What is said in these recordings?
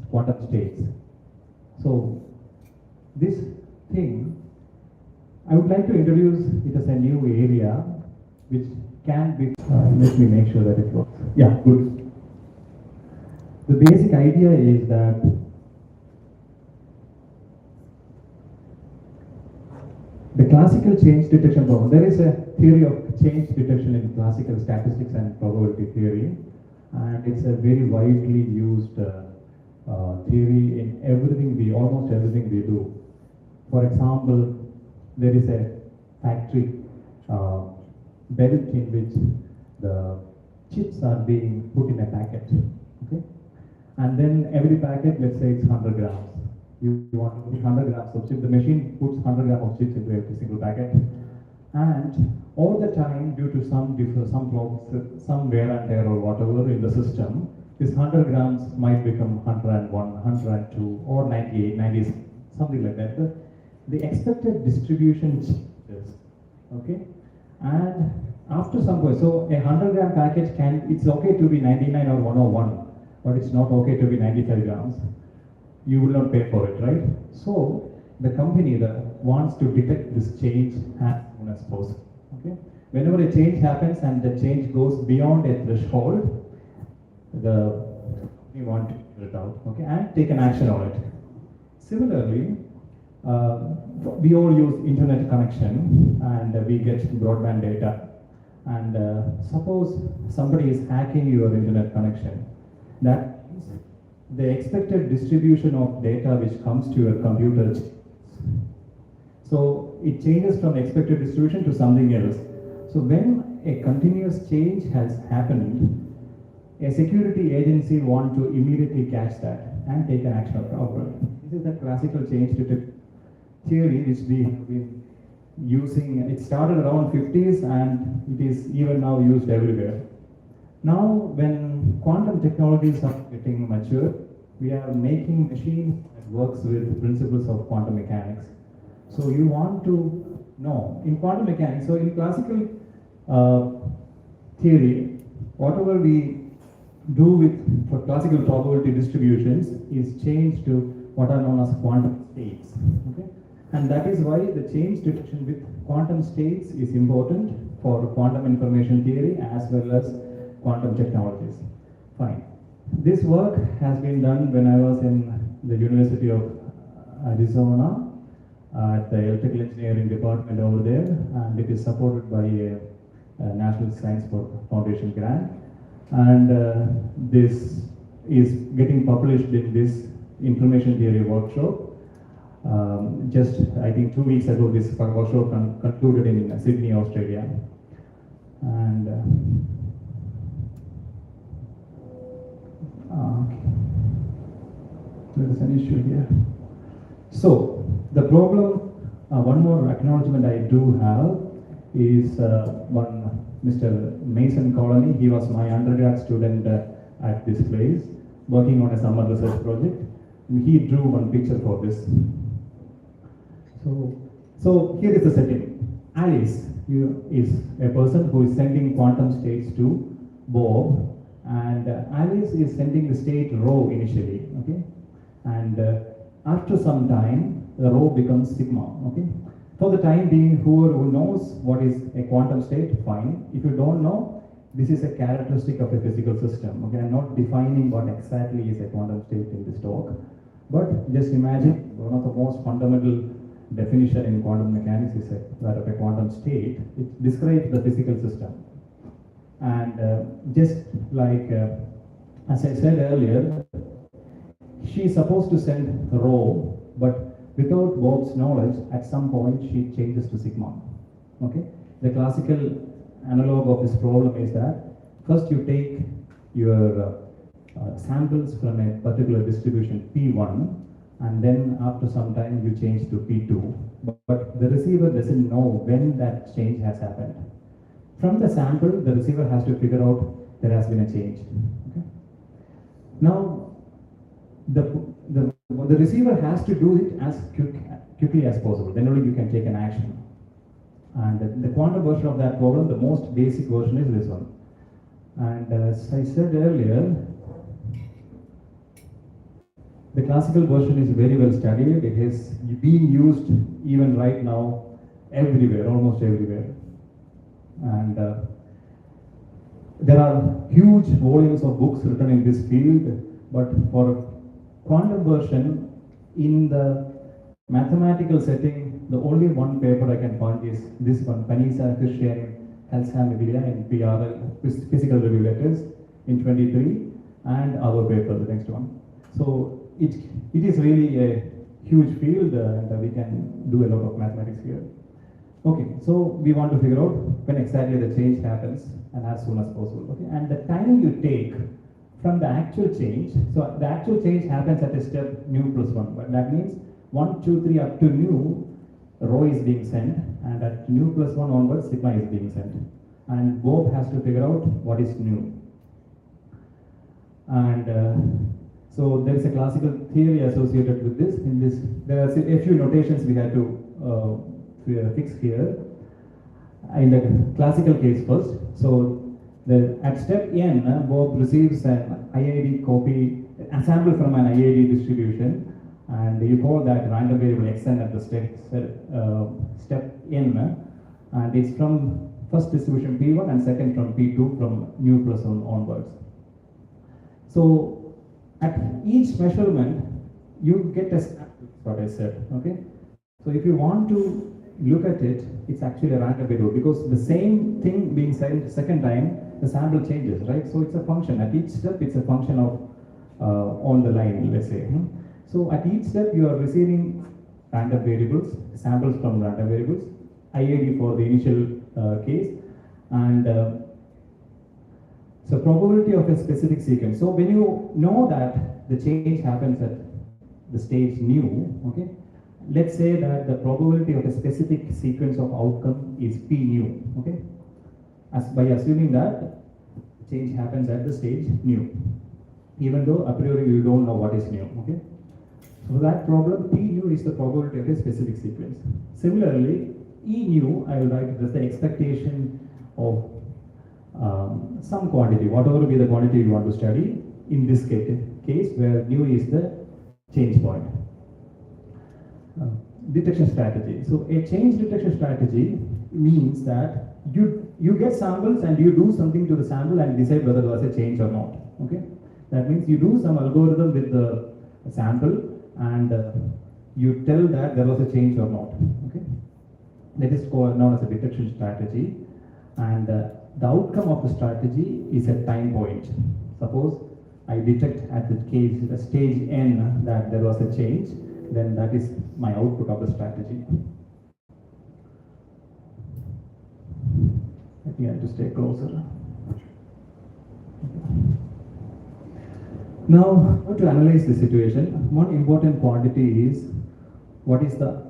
quantum states. So this thing, I would like to introduce it as a new area which can be, let me make sure that it works. Yeah, good. The basic idea is that the classical change detection problem, there is a theory of change detection in classical statistics and probability theory, and it's a very widely used theory in almost everything we do. For example, there is a factory belt in which the chips are being put in a packet, okay? And then every packet, let's say it's 100 grams. You want to put 100 grams of chips, the machine puts 100 grams of chips into every single packet. And all the time, due to some wear and tear or whatever in the system, this 100 grams might become 101, 102, or 98, 96, something like that. The expected distribution changes, okay? And after some point, so a 100 gram package it's okay to be 99 or 101, but it's not okay to be 95 grams. You will not pay for it, right? So the company wants to detect this change as soon as possible, okay? Whenever a change happens and the change goes beyond a threshold, the company wants to figure it out, okay, and take an action on it. Similarly, we all use internet connection and we get broadband data. And suppose somebody is hacking your internet connection. That means the expected distribution of data which comes to your computer changes. So it changes from expected distribution to something else. So when a continuous change has happened, a security agency wants to immediately catch that and take an action about it. This is the classical change detection theory which we have been using. It started around 50s and it is even now used everywhere. Now when quantum technologies are getting mature, we are making machines that works with principles of quantum mechanics. So you want to know in quantum mechanics, so in classical theory, whatever we do for classical probability distributions is changed to what are known as quantum states, okay? And that is why the change detection with quantum states is important for quantum information theory as well as quantum technologies. Fine. This work has been done when I was in the University of Arizona at the electrical engineering department over there, and it is supported by a National Science Foundation grant. And this is getting published in this information theory workshop. Just, I think 2 weeks ago, this workshop concluded in Sydney, Australia. And okay. There is an issue here. So the problem, one more acknowledgement I do have is one Mr. Mason Colony. He was my undergrad student at this place, working on a summer research project. And he drew one picture for this. So here is the setting. Alice is a person who is sending quantum states to Bob, and Alice is sending the state rho initially, okay? And after some time, the rho becomes sigma, okay? For the time being, who knows what is a quantum state, fine. If you don't know, this is a characteristic of a physical system, okay? I'm not defining what exactly is a quantum state in this talk, but just imagine one of the most fundamental definition in quantum mechanics is that of a quantum state. It describes the physical system. And just like, as I said earlier, she's supposed to send rho, but without Bob's knowledge, at some point she changes to sigma. Okay? The classical analog of this problem is that first you take your samples from a particular distribution P1, and then after some time you change to P2, but the receiver doesn't know when that change has happened. From the sample, the receiver has to figure out there has been a change. Okay? Now, the receiver has to do it as quickly as possible, then only you can take an action. And the quantum version of that problem, the most basic version is this one. And as I said earlier, The classical version is very well studied. It is being used even right now everywhere, almost everywhere. And there are huge volumes of books written in this field, but for quantum version, in the mathematical setting, the only one paper I can find is this one, Panisa, Christian, Halsham, Media in PRL, Physical Review Letters in 23, and our paper, the next one. So it is really a huge field, and we can do a lot of mathematics here. Okay, so we want to figure out when exactly the change happens and as soon as possible. Okay, and the time you take from the actual change, so the actual change happens at a step nu plus 1, but that means 1, 2, 3 up to nu, rho is being sent, and at nu plus 1 onwards, sigma is being sent. And Bob has to figure out what is nu. And so there is a classical theory associated with this. In this, there are a few notations we had to fix here. In the classical case first, so at step n, Bob receives an IID copy, a sample from an IID distribution, and you call that random variable xn at the step n, and it's from first distribution P1 and second from P2 from nu plus 1 onwards. So at each measurement, you get a sample, what I said, okay? So if you want to look at it, it's actually a random variable because the same thing being said second time, the sample changes, right? So it's a function. At each step, it's a function of on the line, let's say. So at each step, you are receiving random variables, samples from random variables, IID for the initial case, and so probability of a specific sequence. So when you know that the change happens at the stage nu, okay, let's say that the probability of a specific sequence of outcome is p nu, okay, by assuming that change happens at the stage nu, even though a priori you don't know what is nu, okay. So that problem, p nu is the probability of a specific sequence. Similarly, e nu, I will write as the expectation of some quantity, whatever be the quantity you want to study, in this case where nu is the change point. Detection strategy. So a change detection strategy means that you get samples and you do something to the sample and decide whether there was a change or not. Okay, that means you do some algorithm with the sample and you tell that there was a change or not. Okay, that is known as a detection strategy, and the outcome of the strategy is a time point. Suppose I detect at the stage n that there was a change, then that is my output of the strategy. I think I have to stay closer. Now, how to analyze the situation? One important quantity is what is the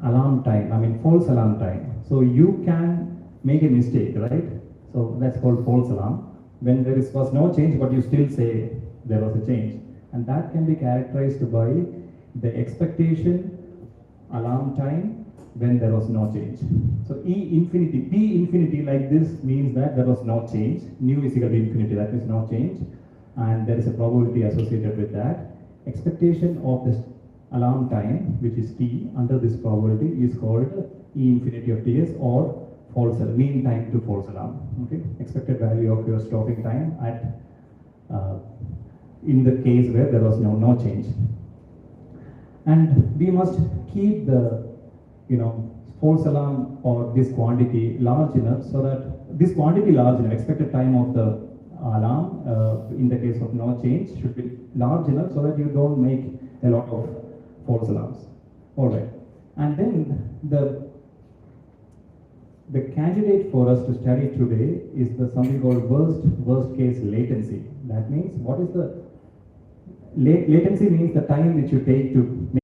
alarm time, false alarm time. So you can make a mistake, right? So that's called false alarm. When there was no change, but you still say there was a change. And that can be characterized by the expectation alarm time when there was no change. So E infinity, P infinity like this means that there was no change. Nu is equal to infinity, that means no change. And there is a probability associated with that. Expectation of this alarm time, which is T, under this probability is called E infinity of Ts, or false alarm, mean time to false alarm. Okay, expected value of your stopping time at in the case where there was no change. And we must keep the false alarm or this quantity large enough so that this quantity large enough, expected time of the alarm in the case of no change should be large enough so that you don't make a lot of false alarms. All right, and then the candidate for us to study today is something called worst case latency. That means what is the latency means the time which you take to make